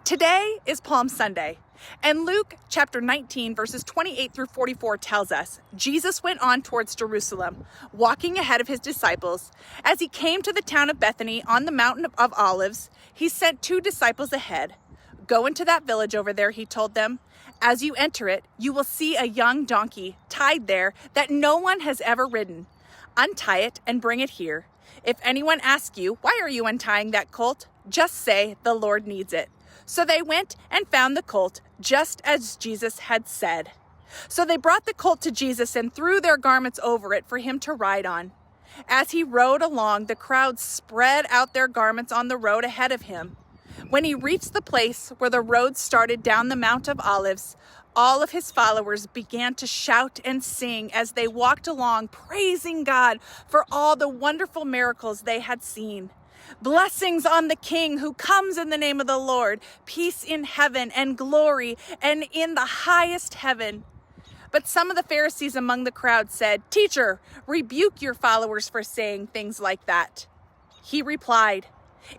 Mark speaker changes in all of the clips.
Speaker 1: Today is Palm Sunday, and Luke chapter 19 verses 28 through 44 tells us Jesus went on towards Jerusalem, walking ahead of his disciples. As he came to the town of Bethany on the mountain of Olives, he sent 2 disciples ahead. "Go into that village over there," he told them. "As you enter it, you will see a young donkey tied there that no one has ever ridden. Untie it and bring it here. If anyone asks you, 'Why are you untying that colt?' just say, 'The Lord needs it.'" So they went and found the colt, just as Jesus had said. So they brought the colt to Jesus and threw their garments over it for him to ride on. As he rode along, the crowd spread out their garments on the road ahead of him. When he reached the place where the road started down the Mount of Olives, all of his followers began to shout and sing as they walked along, praising God for all the wonderful miracles they had seen. "Blessings on the King who comes in the name of the Lord, peace in heaven and glory and in the highest heaven." But some of the Pharisees among the crowd said, "Teacher, rebuke your followers for saying things like that." He replied,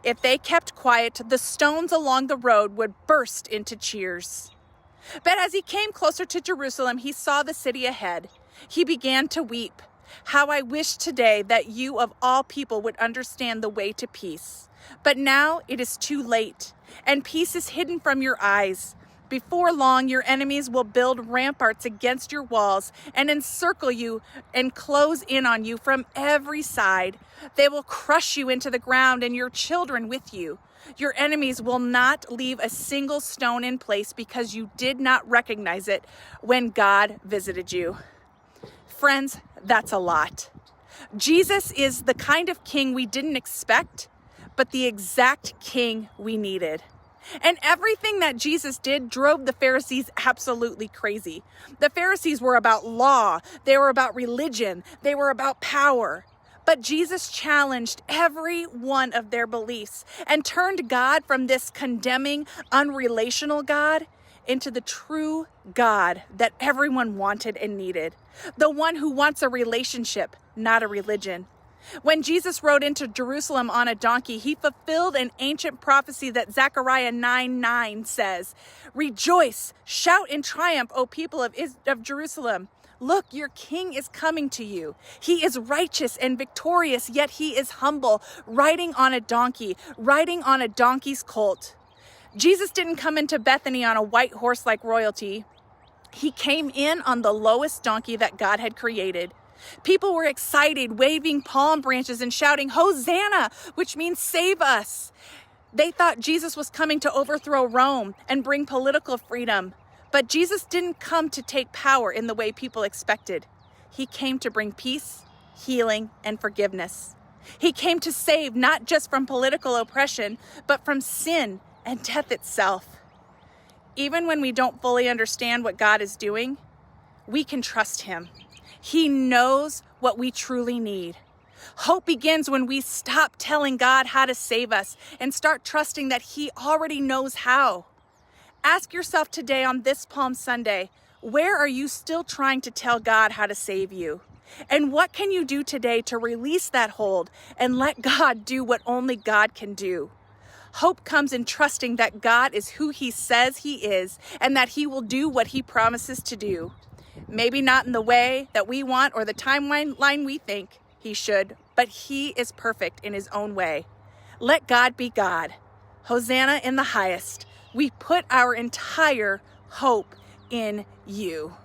Speaker 1: "If they kept quiet, the stones along the road would burst into cheers." But as he came closer to Jerusalem, he saw the city ahead. He began to weep. "How I wish today that you of all people would understand the way to peace. But now it is too late, and peace is hidden from your eyes. Before long, your enemies will build ramparts against your walls and encircle you and close in on you from every side. They will crush you into the ground and your children with you. Your enemies will not leave a single stone in place because you did not recognize it when God visited you." Friends, that's a lot. Jesus is the kind of king we didn't expect, but the exact king we needed. And everything that Jesus did drove the Pharisees absolutely crazy. The Pharisees were about law, they were about religion, they were about power. But Jesus challenged every one of their beliefs and turned God from this condemning, unrelational God into the true God that everyone wanted and needed. The one who wants a relationship, not a religion. When Jesus rode into Jerusalem on a donkey, he fulfilled an ancient prophecy that Zechariah 9:9 says, "Rejoice, shout in triumph, O people of Jerusalem. Look, your king is coming to you. He is righteous and victorious, yet he is humble, riding on a donkey's colt." Jesus didn't come into Bethany on a white horse like royalty. He came in on the lowest donkey that God had created. People were excited, waving palm branches and shouting, "Hosanna," which means save us. They thought Jesus was coming to overthrow Rome and bring political freedom. But Jesus didn't come to take power in the way people expected. He came to bring peace, healing, and forgiveness. He came to save not just from political oppression, but from sin and death itself. Even when we don't fully understand what God is doing, we can trust him. He knows what we truly need. Hope begins when we stop telling God how to save us and start trusting that he already knows how. Ask yourself today on this Palm Sunday, where are you still trying to tell God how to save you? And what can you do today to release that hold and let God do what only God can do? Hope comes in trusting that God is who he says he is and that he will do what he promises to do. Maybe not in the way that we want or the timeline we think he should, but he is perfect in his own way. Let God be God. Hosanna in the highest. We put our entire hope in you.